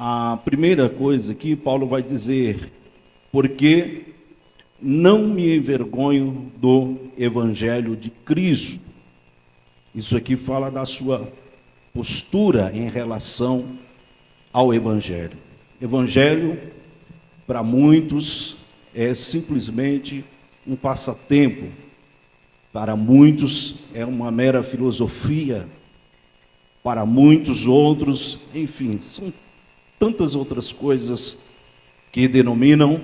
A primeira coisa que Paulo vai dizer, porque não me envergonho do Evangelho de Cristo. Isso aqui fala da sua postura em relação ao Evangelho. Evangelho, para muitos, é simplesmente um passatempo. Para muitos, é uma mera filosofia. Para muitos outros, enfim, são tantas outras coisas que denominam,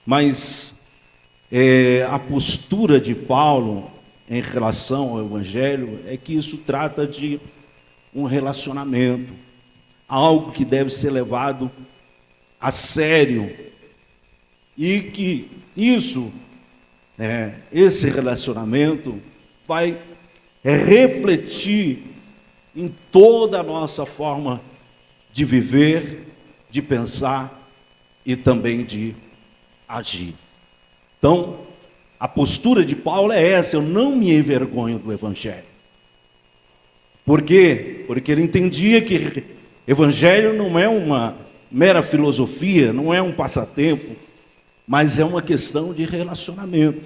mas a postura de Paulo em relação ao Evangelho é que isso trata de um relacionamento, algo que deve ser levado a sério, e que isso, esse relacionamento vai refletir em toda a nossa forma de viver, de pensar e também de agir. Então, a postura de Paulo é essa: eu não me envergonho do Evangelho. Por quê? Porque ele entendia que Evangelho não é uma mera filosofia, não é um passatempo, mas é uma questão de relacionamento.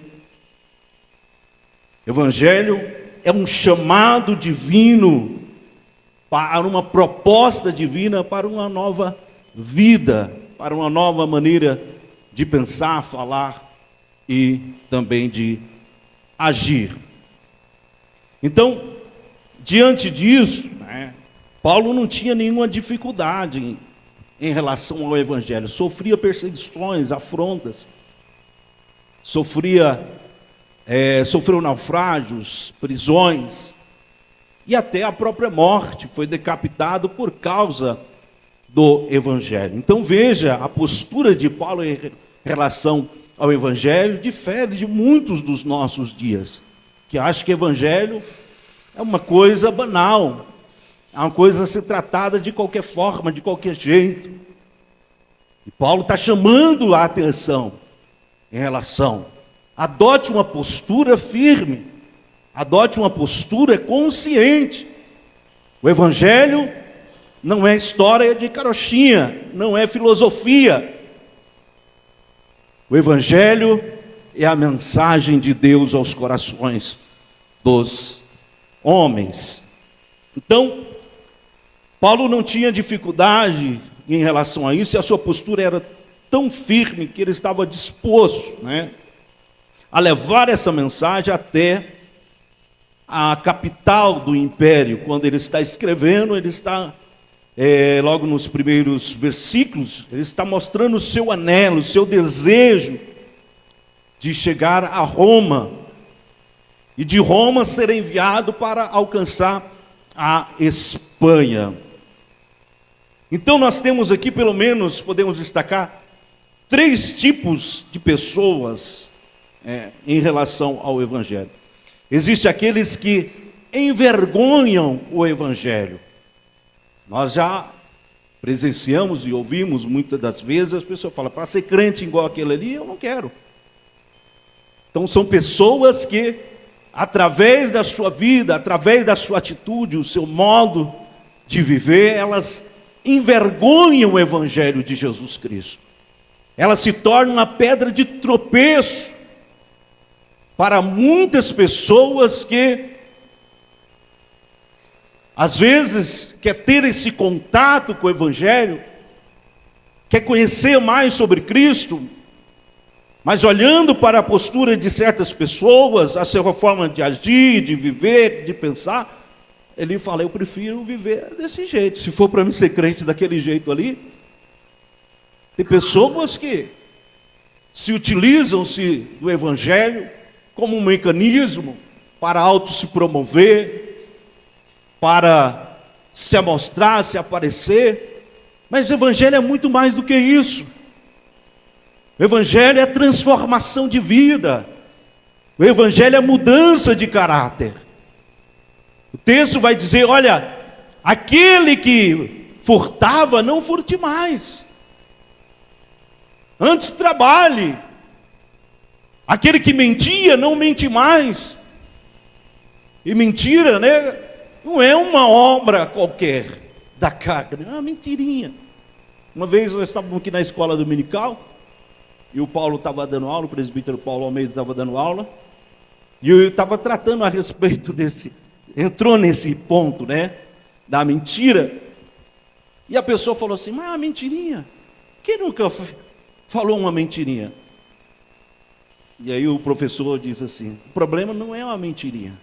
Evangelho é um chamado divino para uma proposta divina, para uma nova vida, para uma nova maneira de pensar, falar e também de agir. Então, diante disso, Paulo não tinha nenhuma dificuldade em relação ao Evangelho. Sofria perseguições, afrontas, sofreu naufrágios, prisões, e até a própria morte. Foi decapitado por causa do Evangelho. Então veja, a postura de Paulo em relação ao Evangelho difere de muitos dos nossos dias, que acham que Evangelho é uma coisa banal, é uma coisa a ser tratada de qualquer forma, de qualquer jeito. E Paulo está chamando a atenção em relação: adote uma postura firme, adote uma postura consciente. O Evangelho não é história de carochinha, não é filosofia. O Evangelho é a mensagem de Deus aos corações dos homens. Então, Paulo não tinha dificuldade em relação a isso, e a sua postura era tão firme que ele estava disposto, a levar essa mensagem até a capital do império. Quando ele está escrevendo, ele está, logo nos primeiros versículos, ele está mostrando o seu anelo, o seu desejo de chegar a Roma, e de Roma ser enviado para alcançar a Espanha. Então nós temos aqui, pelo menos, podemos destacar 3 tipos de pessoas em relação ao Evangelho. Existem aqueles que envergonham o Evangelho. Nós já presenciamos e ouvimos muitas das vezes as pessoas falam: para ser crente igual aquele ali, eu não quero. Então são pessoas que, através da sua vida, através da sua atitude, o seu modo de viver, elas envergonham o Evangelho de Jesus Cristo. Elas se tornam uma pedra de tropeço para muitas pessoas que, às vezes, quer ter esse contato com o Evangelho, quer conhecer mais sobre Cristo, mas olhando para a postura de certas pessoas, a sua forma de agir, de viver, de pensar, ele fala: eu prefiro viver desse jeito. Se for para mim ser crente daquele jeito ali. Tem pessoas que se utilizam-se do Evangelho como um mecanismo para se promover, para se amostrar, se aparecer. Mas o Evangelho é muito mais do que isso. O Evangelho é transformação de vida. O Evangelho é mudança de caráter. O texto vai dizer: olha, aquele que furtava, não furte mais. Antes trabalhe. Aquele que mentia, não mente mais. E mentira, não é uma obra qualquer. da carne. É uma mentirinha. Uma vez nós estávamos aqui na escola dominical, e o Paulo estava dando aula, o presbítero Paulo Almeida estava dando aula, e eu estava tratando a respeito desse, entrou nesse ponto, né, da mentira, e a pessoa falou assim, mas é uma mentirinha, quem nunca falou uma mentirinha? E aí o professor disse assim, o problema não é uma mentirinha,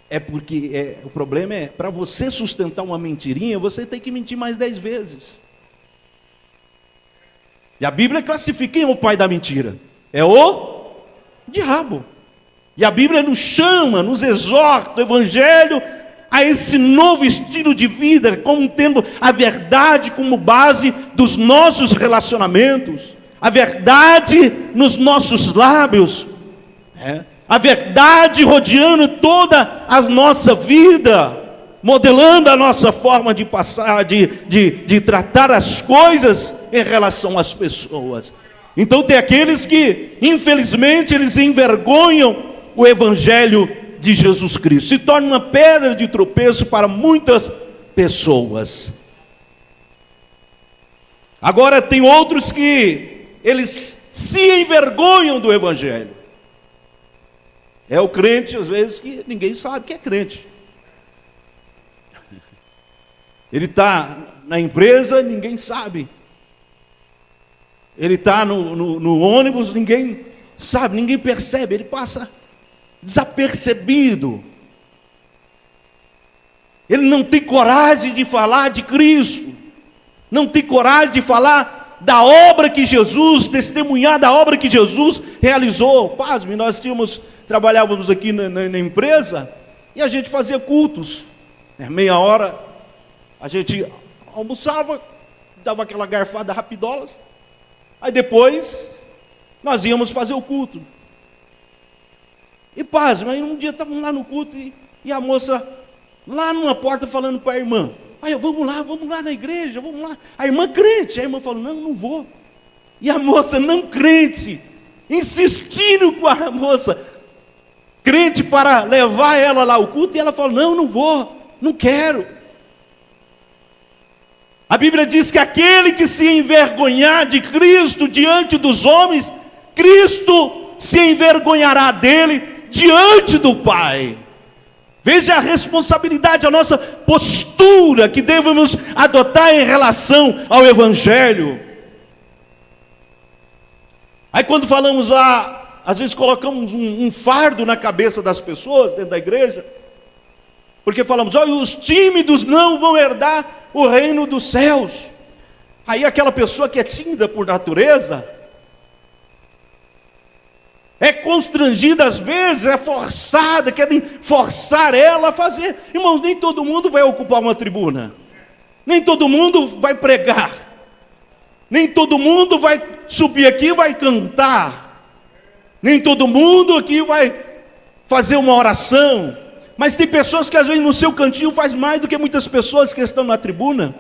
é porque o problema é, para você sustentar uma mentirinha, você tem que mentir mais 10 vezes. E a Bíblia classifica quem é o pai da mentira? É o diabo. E a Bíblia nos chama, nos exorta, o Evangelho, a esse novo estilo de vida, como tendo a verdade como base dos nossos relacionamentos, a verdade nos nossos lábios, a verdade rodeando toda a nossa vida, modelando a nossa forma de passar, de tratar as coisas em relação às pessoas. Então tem aqueles que, infelizmente, eles envergonham o Evangelho de Jesus Cristo, se torna uma pedra de tropeço para muitas pessoas. Agora tem outros que eles se envergonham do Evangelho. É o crente, às vezes, que ninguém sabe que é crente. Ele está na empresa, ninguém sabe. Ele está no ônibus, ninguém sabe, ninguém percebe, ele passa desapercebido. Ele não tem coragem de falar de Cristo, não tem coragem de falar da obra que Jesus, testemunhar da obra que Jesus realizou. Pasme, nós trabalhávamos aqui na empresa, e a gente fazia cultos, meia hora, a gente almoçava, dava aquela garfada rapidolas, aí depois nós íamos fazer o culto. E pasme, aí um dia estávamos lá no culto, e a moça lá numa porta falando para a irmã, aí vamos lá na igreja, vamos lá. A irmã crente, a irmã falou, não vou. E a moça não crente, insistindo com a moça crente para levar ela lá ao culto, e ela falou, não vou, não quero. A Bíblia diz que aquele que se envergonhar de Cristo diante dos homens, Cristo se envergonhará dele diante do Pai. Veja a responsabilidade, a nossa postura que devemos adotar em relação ao Evangelho. Aí quando falamos lá, às vezes colocamos um fardo na cabeça das pessoas dentro da igreja, porque falamos, olha, os tímidos não vão herdar o reino dos céus. Aí aquela pessoa que é tímida por natureza, é constrangida às vezes, é forçada, querem forçar ela a fazer. Irmãos, nem todo mundo vai ocupar uma tribuna, nem todo mundo vai pregar, nem todo mundo vai subir aqui e vai cantar, nem todo mundo aqui vai fazer uma oração. Mas tem pessoas que às vezes no seu cantinho faz mais do que muitas pessoas que estão na tribuna.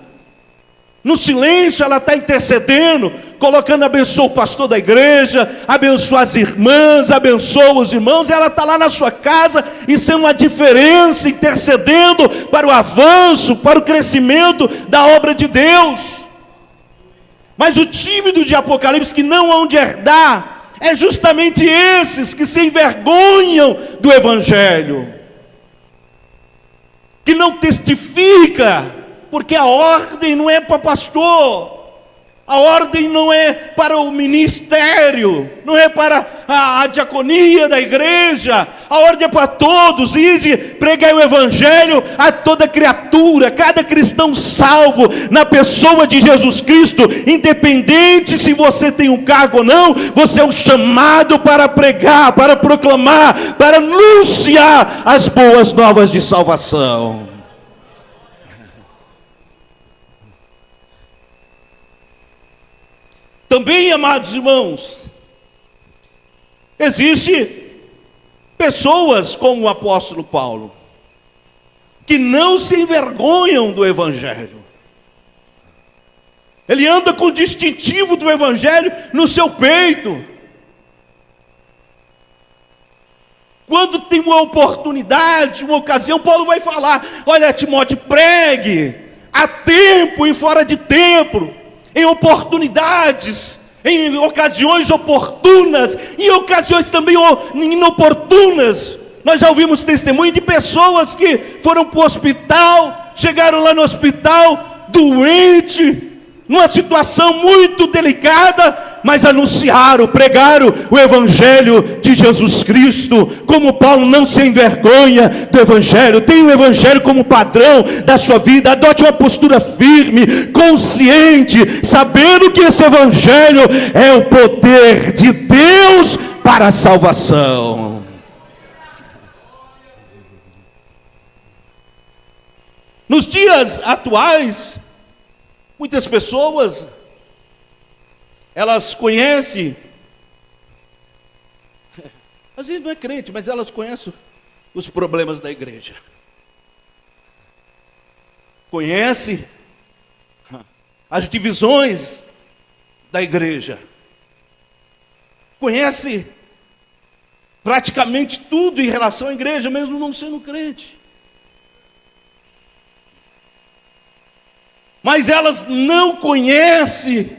No silêncio ela está intercedendo, colocando, abençoa o pastor da igreja, abençoa as irmãs, abençoa os irmãos. Ela está lá na sua casa e sendo uma diferença, intercedendo para o avanço, para o crescimento da obra de Deus. Mas o tímido de Apocalipse, que não hão de herdar, é justamente esses que se envergonham do Evangelho, que não testifica, porque a ordem não é para pastor, a ordem não é para o ministério, não é para a diaconia da igreja, a ordem é para todos, ide, pregai o Evangelho a toda criatura, cada cristão salvo, na pessoa de Jesus Cristo, independente se você tem um cargo ou não, você é um chamado para pregar, para proclamar, para anunciar as boas novas de salvação. Também, amados irmãos, existe pessoas como o apóstolo Paulo, que não se envergonham do Evangelho. Ele anda com o distintivo do Evangelho no seu peito. Quando tem uma oportunidade, uma ocasião, Paulo vai falar, olha Timóteo, pregue, a tempo e fora de tempo, em oportunidades, em ocasiões oportunas, em ocasiões também inoportunas. Nós já ouvimos testemunho de pessoas que foram para o hospital, chegaram lá no hospital, doente, numa situação muito delicada, mas anunciaram, pregaram o Evangelho de Jesus Cristo. Como Paulo, não se envergonha do Evangelho, tenha o Evangelho como padrão da sua vida, adote uma postura firme, consciente, sabendo que esse Evangelho é o poder de Deus para a salvação. Nos dias atuais, muitas pessoas, elas conhecem, às vezes não é crente, mas elas conhecem os problemas da igreja. Conhece as divisões da igreja. Conhece praticamente tudo em relação à igreja, mesmo não sendo crente. Mas elas não conhecem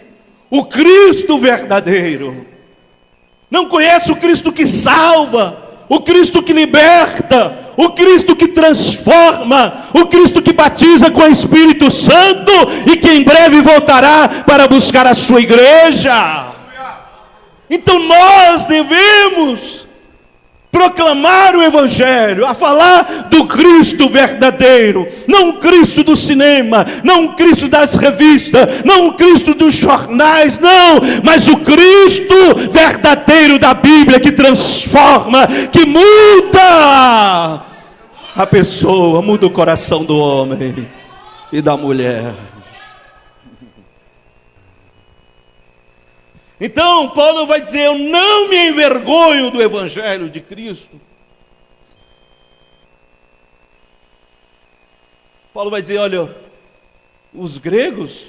o Cristo verdadeiro. Não conhecem o Cristo que salva, o Cristo que liberta, o Cristo que transforma, o Cristo que batiza com o Espírito Santo e que em breve voltará para buscar a sua igreja. Então nós devemos proclamar o Evangelho, a falar do Cristo verdadeiro, não o Cristo do cinema, não o Cristo das revistas, não o Cristo dos jornais, não, mas o Cristo verdadeiro da Bíblia, que transforma, que muda a pessoa, muda o coração do homem e da mulher. Então Paulo vai dizer: eu não me envergonho do Evangelho de Cristo. Paulo vai dizer: olha, os gregos,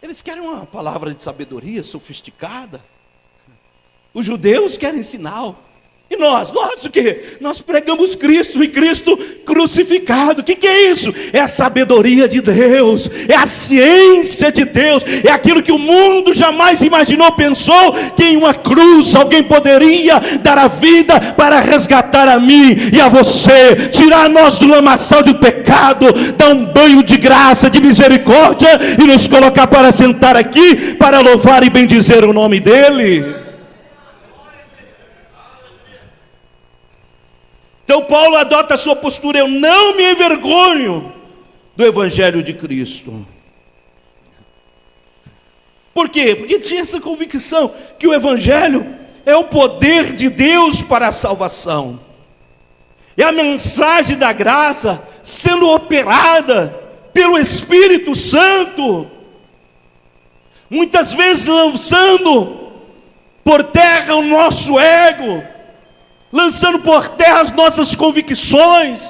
eles querem uma palavra de sabedoria sofisticada. Os judeus querem sinal. E nós o que? Nós pregamos Cristo, e Cristo crucificado. O que é isso? É a sabedoria de Deus, é a ciência de Deus, é aquilo que o mundo jamais imaginou, pensou, que em uma cruz alguém poderia dar a vida para resgatar a mim e a você, tirar nós do lamaçal do pecado, dar um banho de graça, de misericórdia, e nos colocar para sentar aqui, para louvar e bendizer o nome dEle. Então Paulo adota a sua postura: eu não me envergonho do Evangelho de Cristo. Por quê? Porque tinha essa convicção que o Evangelho é o poder de Deus para a salvação. É a mensagem da graça sendo operada pelo Espírito Santo, muitas vezes lançando por terra o nosso ego, lançando por terra as nossas convicções,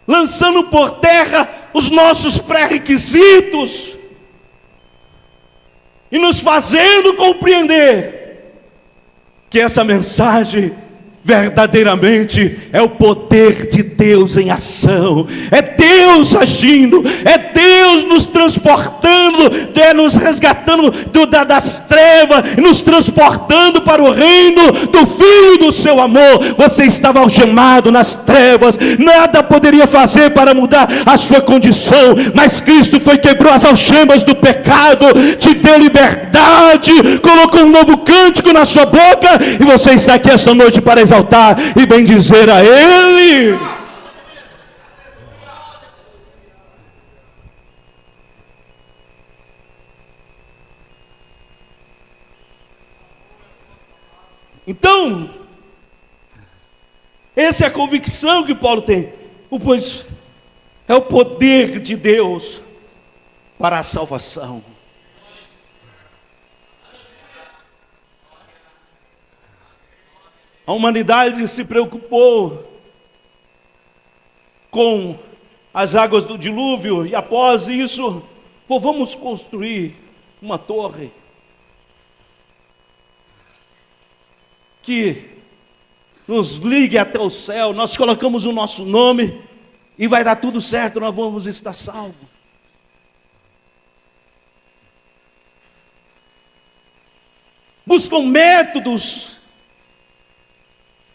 lançando por terra os nossos pré-requisitos, e nos fazendo compreender que essa mensagem verdadeiramente é o poder de Deus em ação, é Deus agindo, é Deus nos transportando, nos resgatando das trevas, nos transportando para o reino do Filho do seu amor. Você estava algemado nas trevas, nada poderia fazer para mudar a sua condição, mas Cristo quebrou as algemas do pecado, te deu liberdade, colocou um novo cântico na sua boca, e você está aqui esta noite para exaltar e bendizer a Ele. Então, essa é a convicção que Paulo tem, pois é o poder de Deus para a salvação. A humanidade se preocupou com as águas do dilúvio, e após isso, vamos construir uma torre que nos ligue até o céu. Nós colocamos o nosso nome e vai dar tudo certo, nós vamos estar salvos. buscam métodos,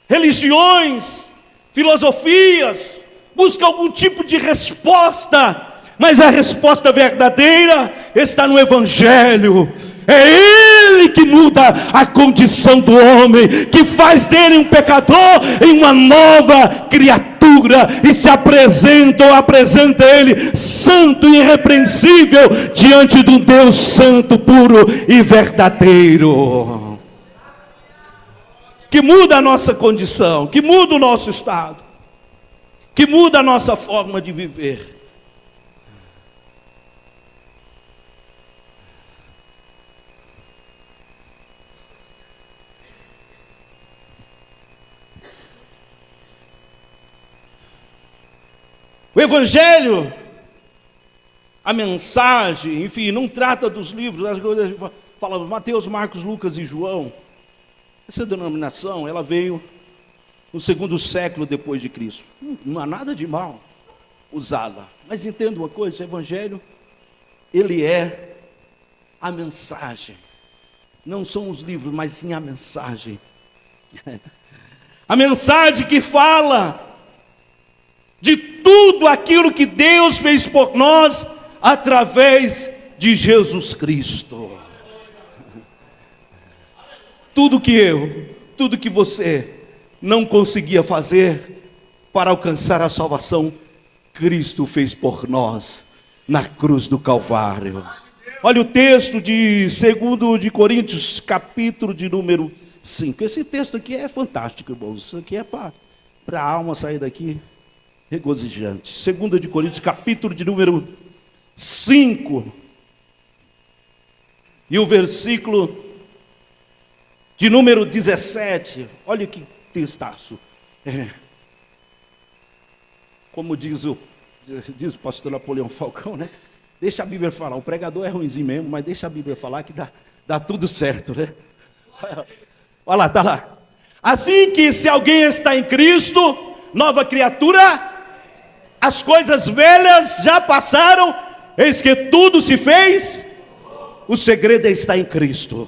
religiões, filosofias, buscam algum tipo de resposta, mas a resposta verdadeira está no Evangelho. É Ele que muda a condição do homem, que faz dele um pecador em uma nova criatura, e se apresenta ele santo e irrepreensível diante de um Deus santo, puro e verdadeiro, que muda a nossa condição, que muda o nosso estado, que muda a nossa forma de viver. O Evangelho, a mensagem, enfim, não trata dos livros, as coisas, fala Mateus, Marcos, Lucas e João. Essa denominação, ela veio no 2º século depois de Cristo. Não há nada de mal usá-la. Mas entenda uma coisa, o Evangelho, ele é a mensagem. Não são os livros, mas sim a mensagem. A mensagem que fala de tudo aquilo que Deus fez por nós através de Jesus Cristo. Tudo que você não conseguia fazer para alcançar a salvação, Cristo fez por nós na cruz do Calvário. Olha o texto de 2 de Coríntios, capítulo de número 5. Esse texto aqui é fantástico, irmãos. Isso aqui é para a alma sair daqui regozijante. 2 de Coríntios, capítulo de número 5. E o versículo de número 17. Olha que textaço. Como diz o pastor Napoleão Falcão, né? Deixa a Bíblia falar. O pregador é ruimzinho mesmo, mas deixa a Bíblia falar que dá tudo certo, né? Olha lá, tá lá. Assim que se alguém está em Cristo, nova criatura, as coisas velhas já passaram, eis que tudo se fez. O segredo é estar em Cristo.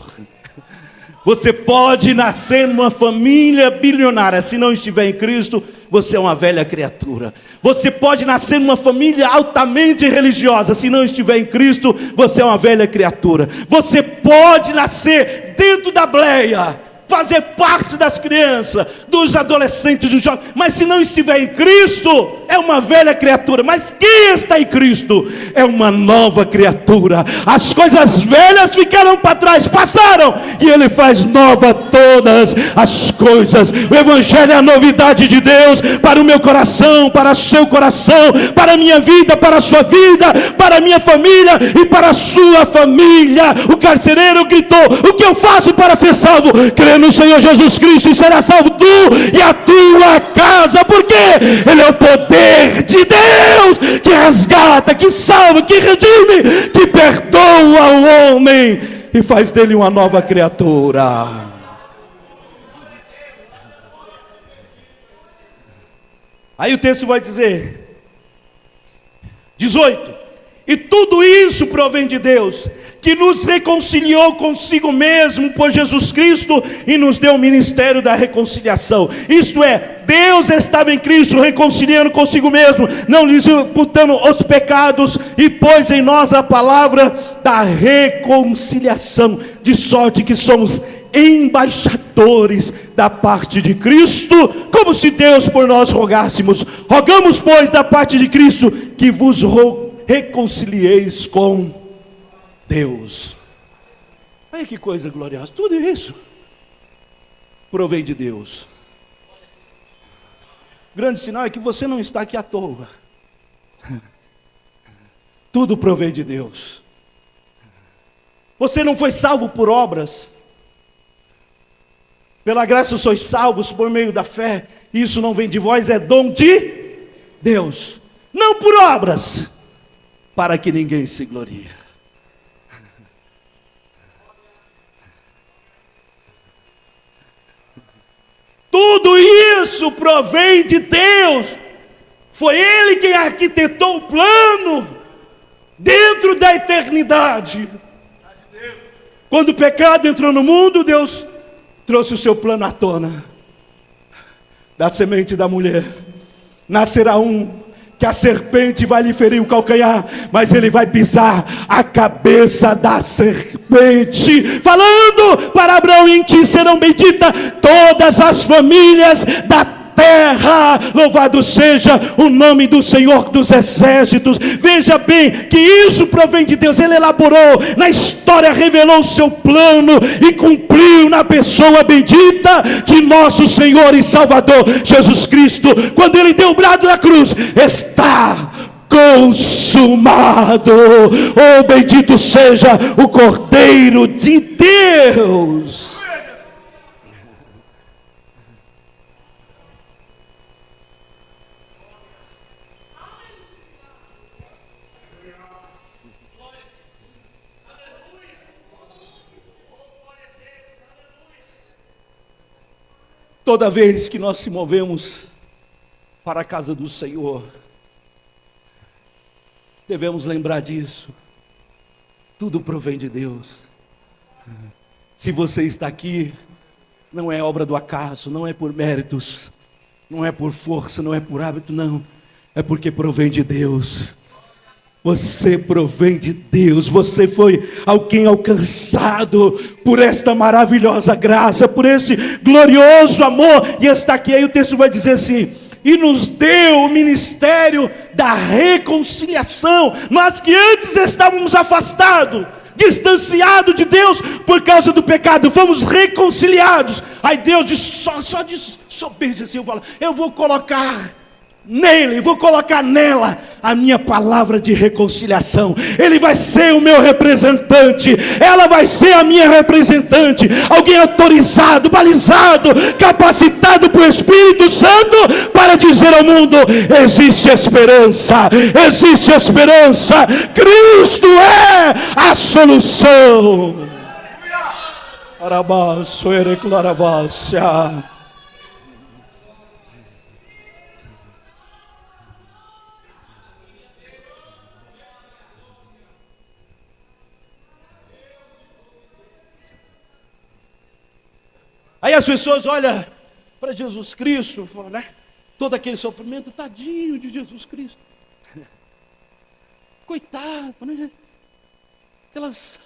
Você pode nascer numa família bilionária, se não estiver em Cristo, você é uma velha criatura. Você pode nascer numa família altamente religiosa, se não estiver em Cristo, você é uma velha criatura. Você pode nascer dentro da bleia, fazer parte das crianças, dos adolescentes, dos jovens, mas se não estiver em Cristo, é uma velha criatura. Mas quem está em Cristo é uma nova criatura. As coisas velhas ficaram para trás, passaram, e Ele faz nova todas as coisas. O Evangelho é a novidade de Deus para o meu coração, para o seu coração, para a minha vida, para a sua vida, para a minha família e para a sua família. O carcereiro gritou: o que eu faço para ser salvo? Crê no Senhor Jesus Cristo e será salvo tu e a tua casa. Por quê? Ele é o poder de Deus que resgata, que salva, que redime, que perdoa o homem e faz dele uma nova criatura. Aí o texto vai dizer, 18: e tudo isso provém de Deus, que nos reconciliou consigo mesmo por Jesus Cristo e nos deu o ministério da reconciliação. Isto é, Deus estava em Cristo reconciliando consigo mesmo, não disputando os pecados, e pôs em nós a palavra da reconciliação, de sorte que somos embaixadores da parte de Cristo, como se Deus por nós rogássemos. Rogamos, pois, da parte de Cristo, que vos reconcilieis com Deus. Olha que coisa gloriosa. Tudo isso provém de Deus. O grande sinal é que você não está aqui à toa. Tudo provém de Deus. Você não foi salvo por obras. Pela graça sois salvos por meio da fé. Isso não vem de vós, é dom de Deus. Não por obras, para que ninguém se glorie. Tudo isso provém de Deus. Foi Ele quem arquitetou o plano dentro da eternidade. Quando o pecado entrou no mundo, Deus trouxe o seu plano à tona. Da semente da mulher nascerá um, que a serpente vai lhe ferir o calcanhar, mas ele vai pisar a cabeça da serpente, falando para Abraão: em ti serão benditas todas as famílias da terra, louvado seja o nome do Senhor dos Exércitos. Veja bem que isso provém de Deus. Ele elaborou na história, revelou o seu plano e cumpriu na pessoa bendita de nosso Senhor e Salvador Jesus Cristo, quando ele deu o brado na cruz: está consumado. Oh, bendito seja o Cordeiro de Deus. Toda vez que nós se movemos para a casa do Senhor, devemos lembrar disso. Tudo provém de Deus. Se você está aqui, não é obra do acaso, não é por méritos, não é por força, não é por hábito, não. É porque provém de Deus. Você provém de Deus. Você foi alguém alcançado por esta maravilhosa graça, por esse glorioso amor, e está aqui. Aí o texto vai dizer assim: e nos deu o ministério da reconciliação. Nós que antes estávamos afastados, distanciados de Deus por causa do pecado, fomos reconciliados. Aí Deus diz, só pensa assim, eu vou colocar nele, vou colocar nela a minha palavra de reconciliação. Ele vai ser o meu representante, ela vai ser a minha representante. Alguém autorizado, balizado, capacitado por Espírito Santo para dizer ao mundo: existe esperança, existe esperança. Cristo é a solução. Arabaço, ereclaravácia. Aí as pessoas olham para Jesus Cristo, né? Todo aquele sofrimento, tadinho de Jesus Cristo. Coitado, né? Aquelas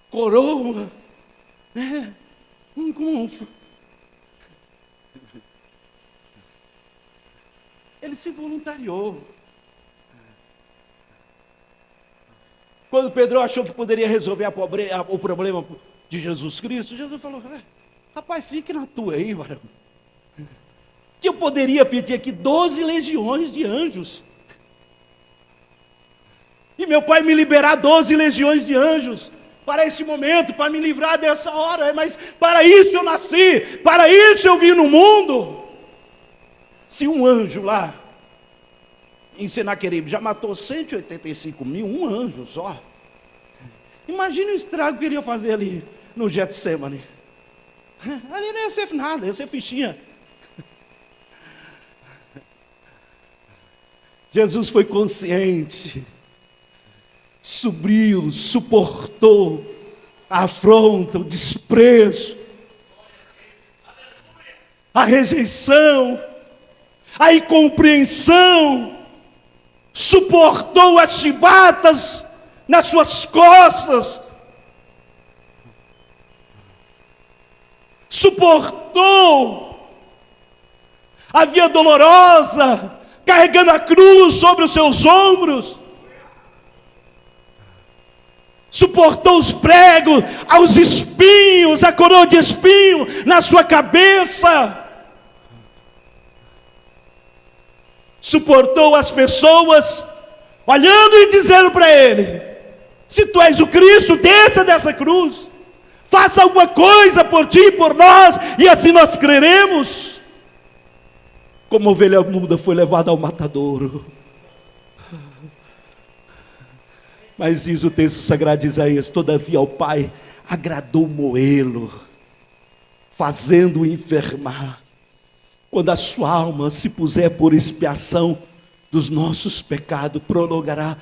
coroas, né? Ele se voluntariou. Quando Pedro achou que poderia resolver o problema de Jesus Cristo, Jesus falou: rapaz, fique na tua aí, varão. Que eu poderia pedir aqui 12 legiões de anjos. E meu pai me liberar 12 legiões de anjos para esse momento, para me livrar dessa hora. Mas para isso eu nasci, para isso eu vim no mundo. Se um anjo lá em Senaqueribe já matou 185 mil, um anjo só. Imagina o estrago que ele ia fazer ali no Getsemane. Ali não ia ser nada, ia ser fichinha. Jesus foi consciente, subiu, suportou a afronta, o desprezo, a rejeição, a incompreensão, suportou as chibatas nas suas costas, suportou a via dolorosa, carregando a cruz sobre os seus ombros, suportou os pregos, os espinhos, a coroa de espinho na sua cabeça, suportou as pessoas olhando e dizendo para ele: se tu és o Cristo, desça dessa cruz, faça alguma coisa por ti e por nós, e assim nós creremos. Como ovelha muda foi levada ao matadouro. Mas diz o texto sagrado de Isaías: todavia ao Pai agradou moê-lo, fazendo-o enfermar. Quando a sua alma se puser por expiação dos nossos pecados, prolongará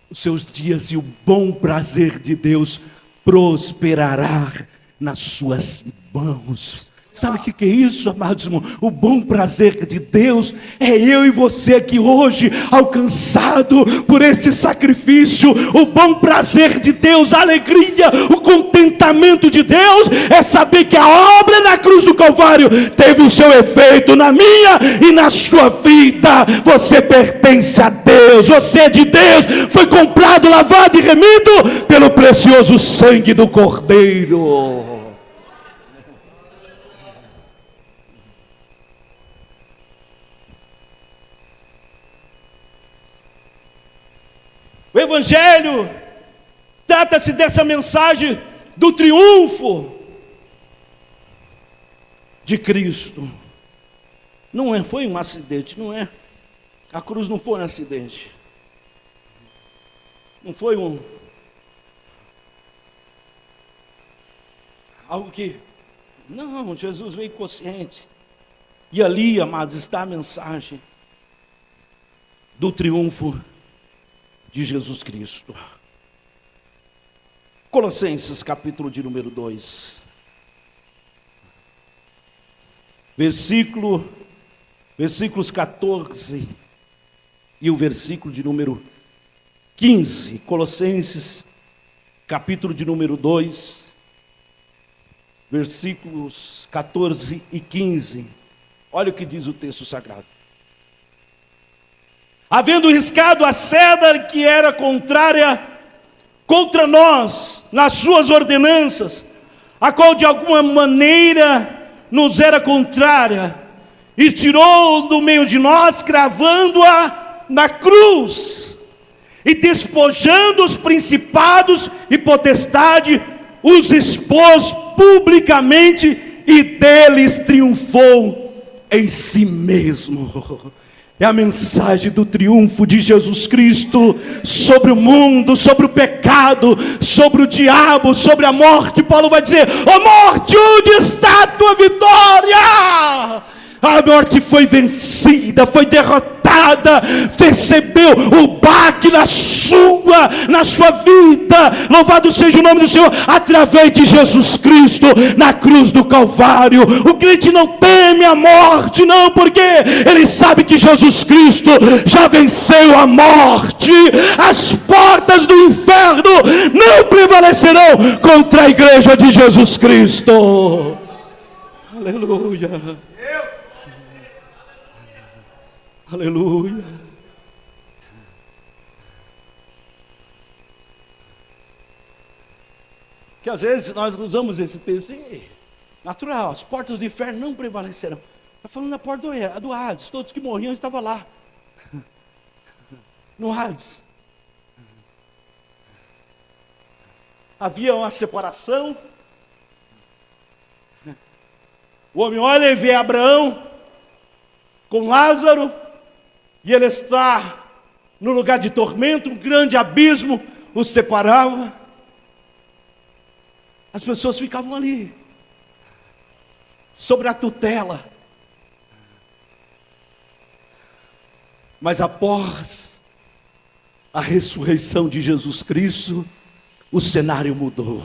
os seus dias, e o bom prazer de Deus prosperará nas suas mãos. Sabe o que é isso, amados irmãos? O bom prazer de Deus é eu e você aqui hoje, alcançado por este sacrifício. O bom prazer de Deus, a alegria, o contentamento de Deus é saber que a obra na cruz do Calvário teve o seu efeito na minha e na sua vida. Você pertence a Deus, você é de Deus, foi comprado, lavado e remido pelo precioso sangue do Cordeiro. O Evangelho trata-se dessa mensagem do triunfo de Cristo. Não foi um acidente, não é. A cruz não foi um acidente. Não foi algo que... Não, Jesus veio consciente. E ali, amados, está a mensagem do triunfo de Jesus Cristo. Colossenses capítulo de número 2, versículos 14 e o versículo de número 15. Colossenses capítulo de número 2, versículos 14 e 15. Olha o que diz o texto sagrado. Havendo riscado a cedra que era contrária contra nós, nas suas ordenanças, a qual de alguma maneira nos era contrária, e tirou do meio de nós, cravando-a na cruz, e despojando os principados e potestade, os expôs publicamente, e deles triunfou em si mesmo. É a mensagem do triunfo de Jesus Cristo sobre o mundo, sobre o pecado, sobre o diabo, sobre a morte. Paulo vai dizer: ó morte, onde está a tua vitória? A morte foi vencida, foi derrotada, recebeu o baque na sua vida. Louvado seja o nome do Senhor, através de Jesus Cristo, na cruz do Calvário. O crente não teme a morte, não, porque ele sabe que Jesus Cristo já venceu a morte. As portas do inferno não prevalecerão contra a igreja de Jesus Cristo. Aleluia. Aleluia. Que às vezes nós usamos esse texto, natural, as portas do inferno não prevalecerão. Está falando da porta do Hades, todos que morriam estavam lá, no Hades. Havia uma separação. O homem olha e vê Abraão com Lázaro, e ele está no lugar de tormento, um grande abismo os separava. As pessoas ficavam ali, sobre a tutela. Mas após a ressurreição de Jesus Cristo, o cenário mudou.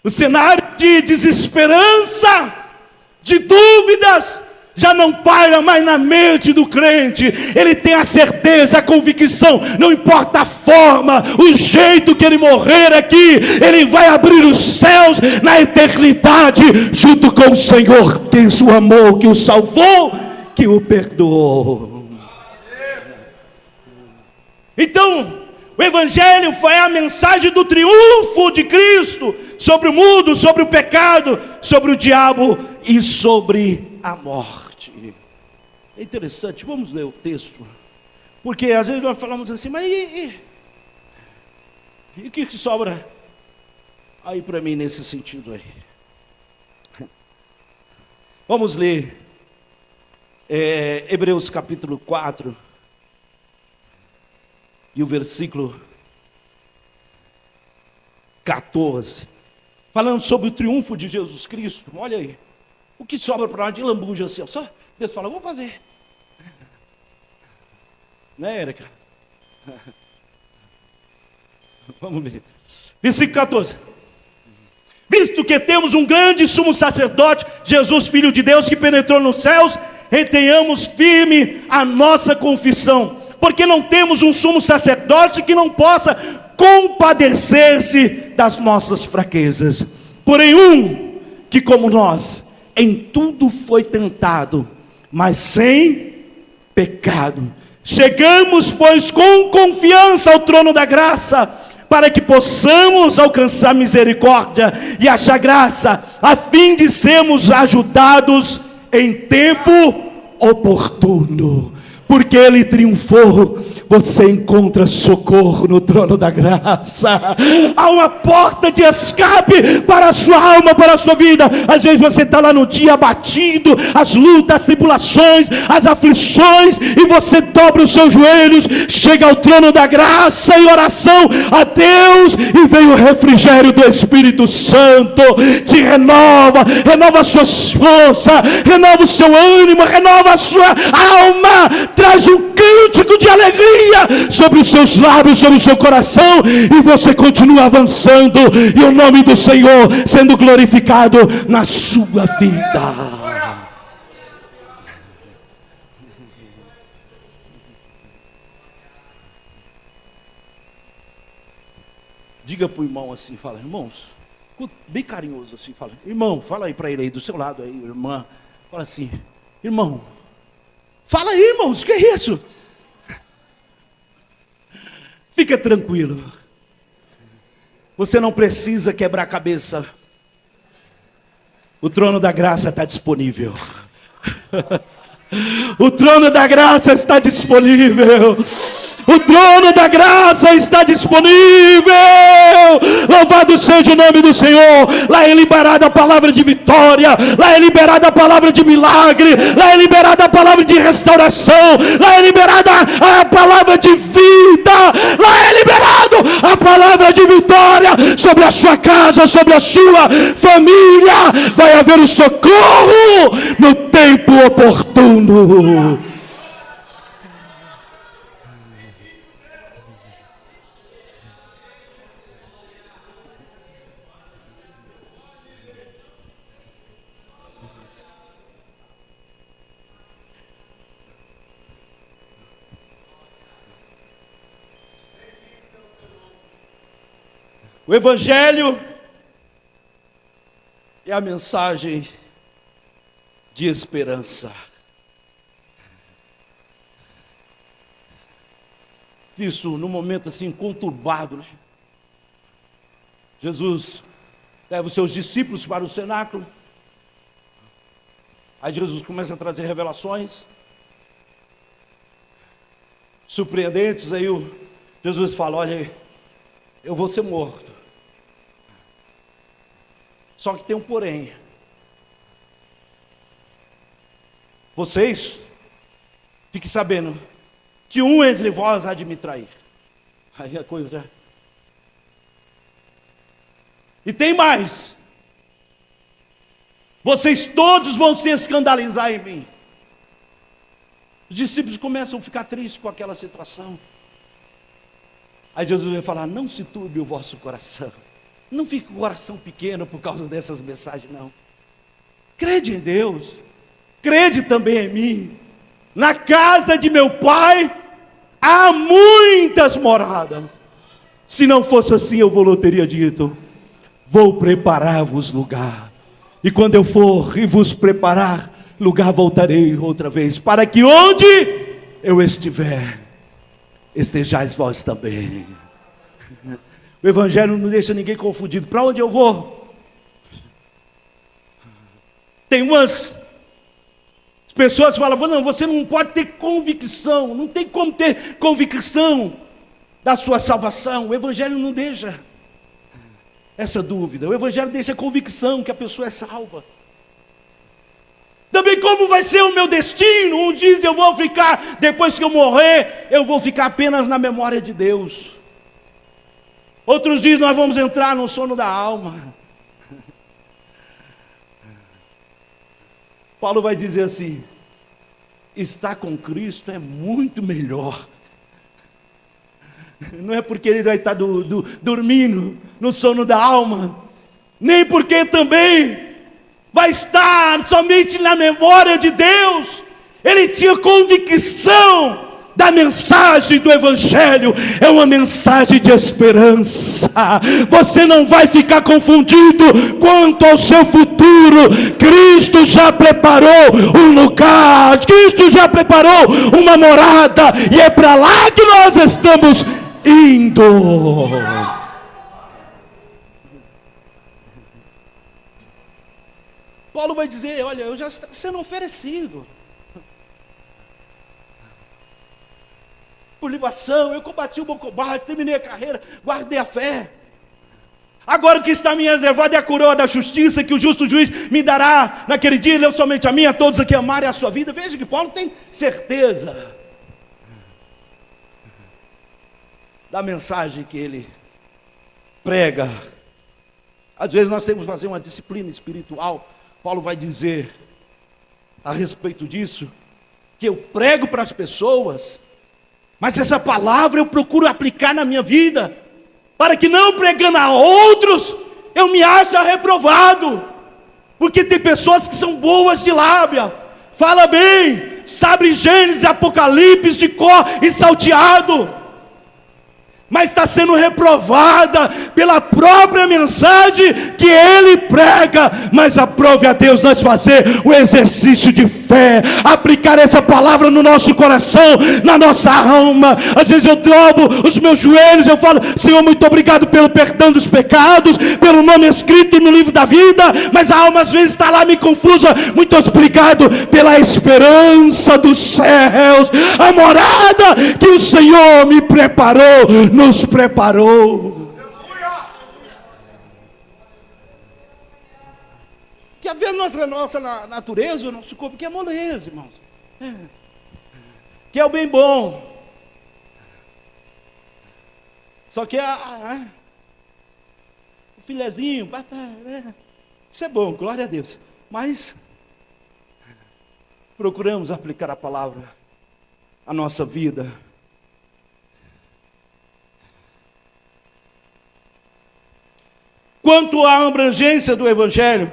O cenário de desesperança, de dúvidas, já não paira mais na mente do crente. Ele tem a certeza, a convicção, não importa a forma, o jeito que ele morrer aqui, ele vai abrir os céus na eternidade, junto com o Senhor, que o amou, que o salvou, que o perdoou. Então, o Evangelho foi a mensagem do triunfo de Cristo sobre o mundo, sobre o pecado, sobre o diabo e sobre a morte. É interessante, vamos ler o texto, porque às vezes nós falamos assim, mas e o que sobra aí para mim nesse sentido aí? Vamos ler Hebreus capítulo 4 e o versículo 14, falando sobre o triunfo de Jesus Cristo. Olha aí, o que sobra para nós de lambuja assim, só Deus fala, vou fazer. Né, Érica? Vamos ver. Versículo 14. Visto que temos um grande sumo sacerdote, Jesus, Filho de Deus, que penetrou nos céus, retenhamos firme a nossa confissão, porque não temos um sumo sacerdote que não possa compadecer-se das nossas fraquezas, porém um que como nós, em tudo foi tentado, mas sem pecado. Chegamos, pois, com confiança ao trono da graça, para que possamos alcançar misericórdia e achar graça, a fim de sermos ajudados em tempo oportuno. Porque Ele triunfou, você encontra socorro no trono da graça. Há uma porta de escape para a sua alma, para a sua vida. Às vezes você está lá no dia abatido, as lutas, as tribulações, as aflições, e você dobra os seus joelhos, chega ao trono da graça em oração a Deus, e vem o refrigério do Espírito Santo, te renova, renova as suas forças, renova o seu ânimo, renova a sua alma, traz um cântico de alegria sobre os seus lábios, sobre o seu coração, e você continua avançando, e o nome do Senhor sendo glorificado na sua vida. Diga para o irmão assim, fala, irmãos, bem carinhoso assim, fala, irmão, fala aí para ele aí do seu lado aí, irmã, fala assim, irmão, fala aí, irmãos, que é isso? Fica tranquilo. Você não precisa quebrar a cabeça. O trono da graça está disponível. O trono da graça está disponível. O trono da graça está disponível. Louvado seja o nome do Senhor. Lá é liberada a palavra de vitória. Lá é liberada a palavra de milagre. Lá é liberada a palavra de restauração. Lá é liberada a palavra de vida. Lá é liberado a palavra de vitória sobre a sua casa, sobre a sua família. Vai haver o socorro no tempo oportuno. O Evangelho é a mensagem de esperança. Isso num momento assim conturbado, né? Jesus leva os seus discípulos para o cenáculo. Aí Jesus começa a trazer revelações surpreendentes. Aí Jesus fala, olha, eu vou ser morto. Só que tem um porém. Vocês, fiquem sabendo, que um entre vós há de me trair. Aí a coisa já... E tem mais. Vocês todos vão se escandalizar em mim. Os discípulos começam a ficar tristes com aquela situação. Aí Jesus vai falar, não se turbe o vosso coração. Não fique com o coração pequeno por causa dessas mensagens, não. Crede em Deus. Crede também em mim. Na casa de meu Pai há muitas moradas. Se não fosse assim, eu vou teria dito, vou preparar-vos lugar. E quando eu for e vos preparar lugar, voltarei outra vez, para que onde eu estiver, estejais vós também. O Evangelho não deixa ninguém confundido. Para onde eu vou? Tem umas pessoas que falam, não, você não pode ter convicção. Não tem como ter convicção da sua salvação. O Evangelho não deixa essa dúvida. O Evangelho deixa a convicção que a pessoa é salva. Também como vai ser o meu destino? Um diz eu vou ficar, depois que eu morrer, eu vou ficar apenas na memória de Deus. Outros dizem nós vamos entrar no sono da alma. Paulo vai dizer assim, estar com Cristo é muito melhor Não é porque ele vai estar dormindo no sono da alma, nem porque também vai estar somente na memória de Deus. Ele tinha convicção da mensagem do Evangelho. É uma mensagem de esperança. Você não vai ficar confundido quanto ao seu futuro. Cristo já preparou um lugar, Cristo já preparou uma morada, e é para lá que nós estamos indo. Paulo vai dizer: olha, eu já estou sendo oferecido por libação, eu combati o bom combate, terminei a carreira, guardei a fé. Agora o que está me reservado é a coroa da justiça, que o justo juiz me dará naquele dia, não somente a mim, a todos aqui amarem a sua vida. Veja que Paulo tem certeza da mensagem que ele prega. Às vezes nós temos que fazer uma disciplina espiritual. Paulo vai dizer a respeito disso, que eu prego para as pessoas, mas essa palavra eu procuro aplicar na minha vida, para que não pregando a outros, eu me ache reprovado. Porque tem pessoas que são boas de lábia, fala bem, sabe Gênesis, Apocalipse, de cor e salteado, mas está sendo reprovada pela própria mensagem que ele prega. Mas aprove a Deus nós fazer o exercício de fé, aplicar essa palavra no nosso coração, na nossa alma. Às vezes eu dobro os meus joelhos, eu falo: Senhor, muito obrigado pelo perdão dos pecados, pelo nome escrito no livro da vida. Mas a alma às vezes está lá me confusa. Muito obrigado pela esperança dos céus, a morada que o Senhor me preparou, nos preparou. Que a ver nossa natureza, o nosso corpo, que é moleza, irmãos. Que é o bem bom. Só que o filezinho, isso é bom, glória a Deus. Mas procuramos aplicar a palavra à nossa vida. Quanto à abrangência do Evangelho,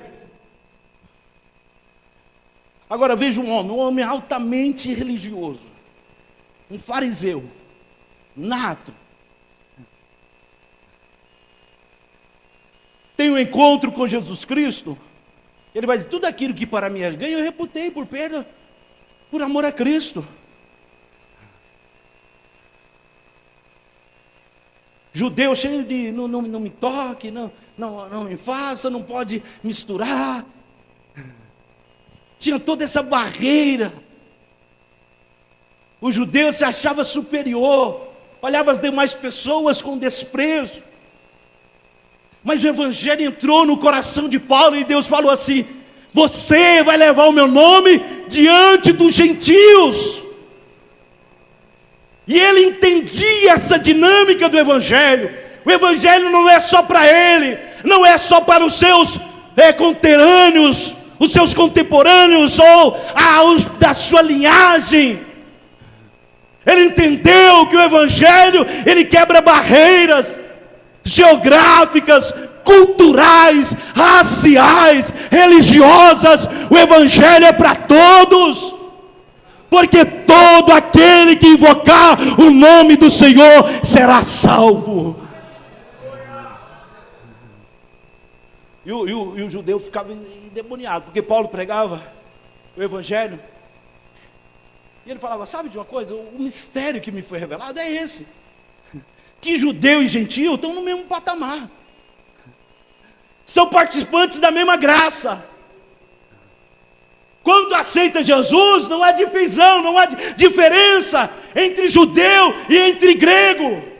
agora veja um homem altamente religioso, um fariseu, nato, tem um encontro com Jesus Cristo, ele vai dizer: tudo aquilo que para mim é ganho, eu reputei por perda, por amor a Cristo. Judeu cheio de, não me toque, não me faça, não pode misturar. Tinha toda essa barreira. O judeu se achava superior, olhava as demais pessoas com desprezo. Mas o Evangelho entrou no coração de Paulo, e Deus falou assim: você vai levar o meu nome diante dos gentios. E ele entendia essa dinâmica do Evangelho. O Evangelho não é só para ele, não é só para os seus conterrâneos, os seus contemporâneos, ou os da sua linhagem. Ele entendeu que o Evangelho, ele quebra barreiras geográficas, culturais, raciais, religiosas. O Evangelho é para todos. Porque todo aquele que invocar o nome do Senhor será salvo. E o judeu ficava endemoniado, porque Paulo pregava o Evangelho, e ele falava: sabe de uma coisa, o mistério que me foi revelado é esse, que judeu e gentio estão no mesmo patamar, são participantes da mesma graça. Quando aceita Jesus, não há divisão, não há diferença entre judeu e entre grego.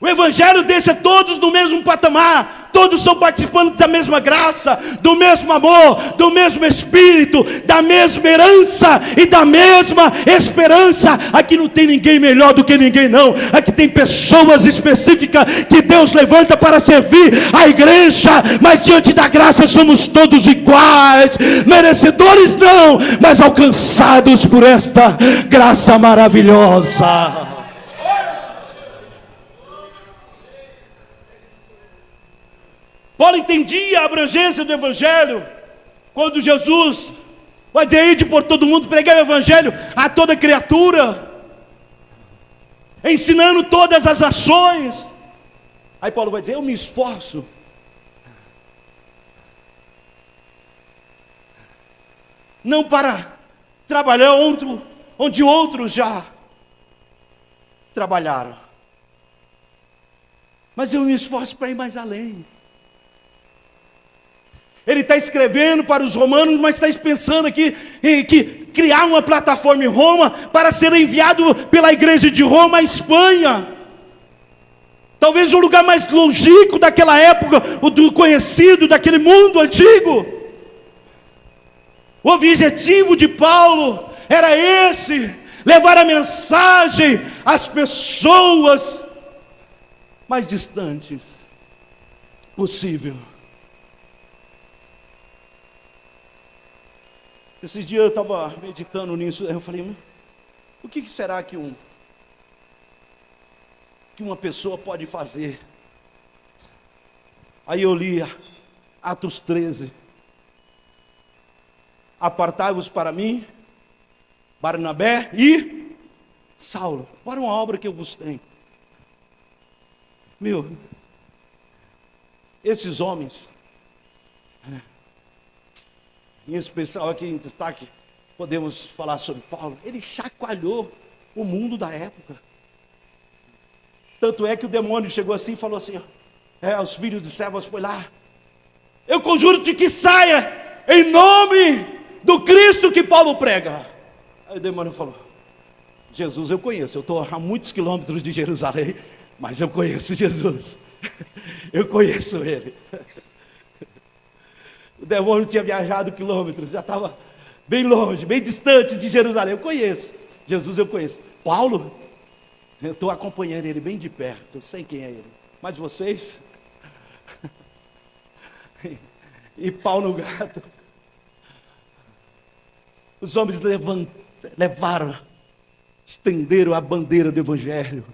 O Evangelho deixa todos no mesmo patamar. todos estão participando da mesma graça, do mesmo amor, do mesmo Espírito, da mesma herança e da mesma esperança. Aqui não tem ninguém melhor do que ninguém, não. Aqui tem pessoas específicas que Deus levanta para servir a igreja, mas diante da graça somos todos iguais, merecedores não, mas alcançados por esta graça maravilhosa. Paulo entendia a abrangência do Evangelho, quando Jesus vai dizer: ide por todo mundo, pregar o Evangelho a toda criatura, ensinando todas as ações. Aí Paulo vai dizer: eu me esforço não para trabalhar onde outros já trabalharam, mas eu me esforço para ir mais além. Ele está escrevendo para os romanos, mas está pensando aqui em criar uma plataforma em Roma para ser enviado pela igreja de Roma à Espanha. Talvez o lugar mais longínquo daquela época, o do conhecido, daquele mundo antigo. O objetivo de Paulo era esse: levar a mensagem às pessoas mais distantes possível. Esse dia eu estava meditando nisso, eu falei: o que será que uma pessoa pode fazer? Aí eu li Atos 13. Apartai-vos para mim, Barnabé e Saulo, para uma obra que eu vos tenho. Esses homens, em especial aqui em destaque, podemos falar sobre Paulo. Ele chacoalhou o mundo da época. Tanto é que o demônio chegou assim e falou assim: os filhos de servas foi lá, eu conjuro-te que saia, em nome do Cristo que Paulo prega. Aí o demônio falou: Jesus eu conheço, eu estou a muitos quilômetros de Jerusalém, mas eu conheço Jesus, eu conheço Ele. O demônio tinha viajado quilômetros, já estava bem longe, bem distante de Jerusalém. Eu conheço Jesus, eu conheço. Paulo, eu estou acompanhando ele bem de perto, eu sei quem é ele. Mas vocês? E pau no gato. Os homens levaram, estenderam a bandeira do Evangelho.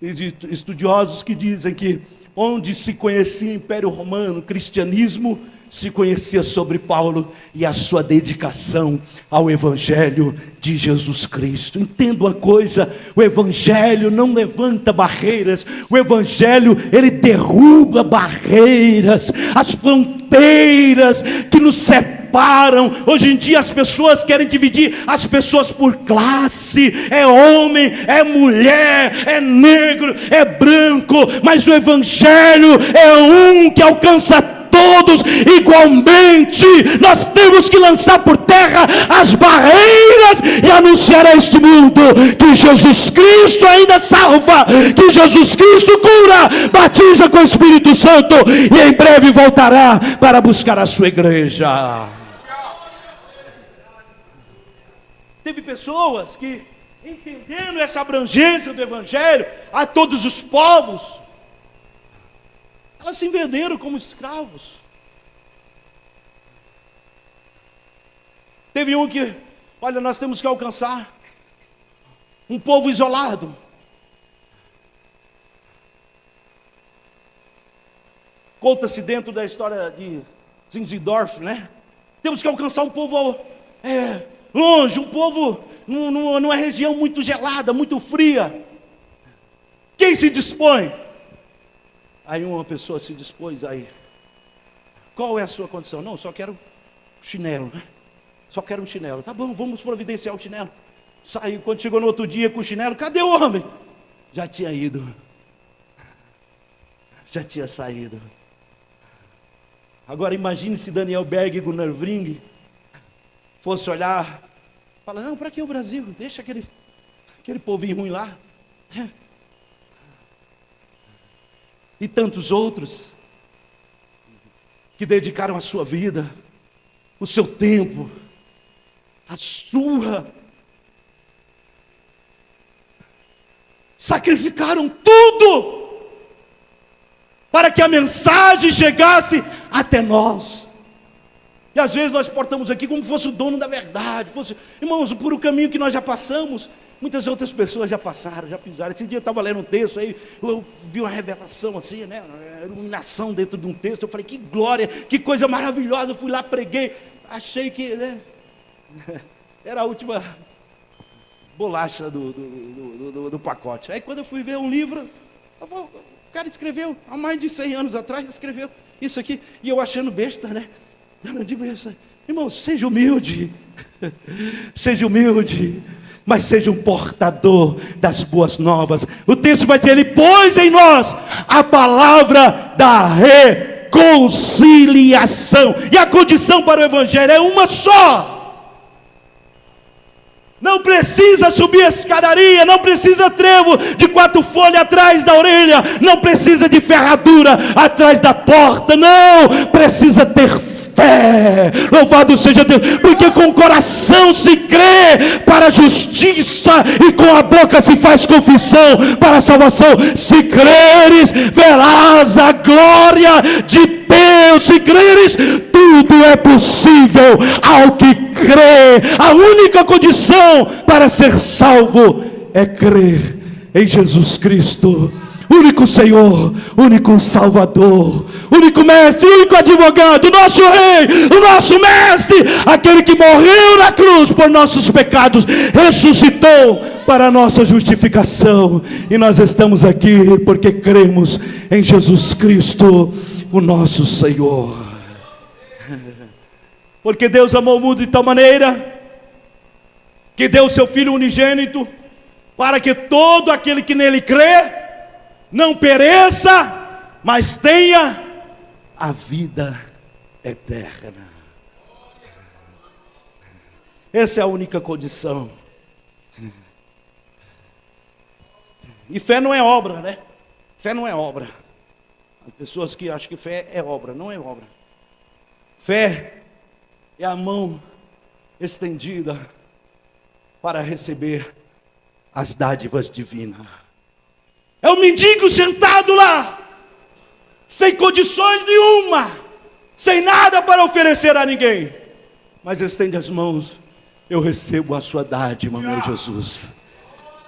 Existem estudiosos que dizem que onde se conhecia o Império Romano, o cristianismo, se conhecia sobre Paulo e a sua dedicação ao Evangelho de Jesus Cristo. Entenda uma coisa: o Evangelho não levanta barreiras, o Evangelho, ele derruba barreiras, as fronteiras que nos separam. Hoje em dia as pessoas querem dividir as pessoas por classe, é homem, é mulher, é negro, é branco, mas o Evangelho é um que alcança todos igualmente. Nós temos que lançar por terra as barreiras e anunciar a este mundo que Jesus Cristo ainda salva, que Jesus Cristo cura, batiza com o Espírito Santo e em breve voltará para buscar a sua igreja. Teve pessoas que, entendendo essa abrangência do Evangelho a todos os povos, elas se venderam como escravos. Teve um que, olha, nós temos que alcançar um povo isolado. Conta-se dentro da história de Zinzendorf, né? Temos que alcançar um povo longe, um povo numa região muito gelada, muito fria. Quem se dispõe? Aí uma pessoa se dispôs aí. Qual é a sua condição? Não, só quero chinelo, né? Só quero um chinelo. Tá bom, vamos providenciar o chinelo. Saiu, quando chegou no outro dia com o chinelo, cadê o homem? Já tinha ido. Já tinha saído. Agora imagine se Daniel Berg e Gunnar Vring fosse olhar, fala: não, para que o Brasil? Deixa aquele povinho ruim lá. E tantos outros. que dedicaram a sua vida, o seu tempo, a sua, sacrificaram tudo para que a mensagem chegasse até nós. E às vezes nós portamos aqui como se fosse o dono da verdade, irmãos, por o caminho que nós já passamos, muitas outras pessoas já passaram, já pisaram. Esse dia eu estava lendo um texto, aí eu vi uma revelação assim, né, iluminação dentro de um texto. Eu falei, que glória, que coisa maravilhosa. Eu fui lá, preguei, achei que, né, era a última bolacha do pacote. Aí quando eu fui ver um livro, o cara escreveu, há mais de 100 anos atrás, escreveu isso aqui, e eu achando besta, né? Eu digo isso, irmão, seja humilde, seja humilde, mas seja um portador das boas novas. O texto vai dizer, ele pôs em nós a palavra da reconciliação, e a condição para o evangelho é uma só. Não precisa subir a escadaria, não precisa trevo de 4 folhas atrás da orelha, não precisa de ferradura atrás da porta, não, precisa ter fé. Louvado seja Deus, porque com o coração se crê para a justiça e com a boca se faz confissão para a salvação. Se creres, verás a glória de Deus. Se creres, tudo é possível ao que crê. A única condição para ser salvo é crer em Jesus Cristo, único Senhor, único Salvador, único Mestre, único advogado, nosso Rei, o nosso Mestre, aquele que morreu na cruz por nossos pecados, ressuscitou para a nossa justificação, e nós estamos aqui porque cremos em Jesus Cristo, o nosso Senhor. Porque Deus amou o mundo de tal maneira que deu o seu Filho unigênito, para que todo aquele que nele crê não pereça, mas tenha a vida eterna. Essa é a única condição. E fé não é obra, né? Fé não é obra. As pessoas que acham que fé é obra, não é obra. Fé é a mão estendida para receber as dádivas divinas. É o mendigo sentado lá, sem condições nenhuma, sem nada para oferecer a ninguém, mas estende as mãos. Eu recebo a sua dádiva, meu Jesus.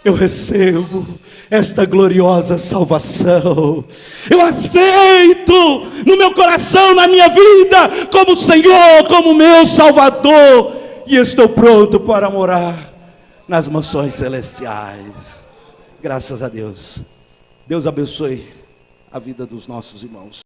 Eu recebo esta gloriosa salvação. Eu aceito no meu coração, na minha vida, como Senhor, como meu Salvador, e estou pronto para morar nas mansões celestiais. Graças a Deus. Deus abençoe a vida dos nossos irmãos.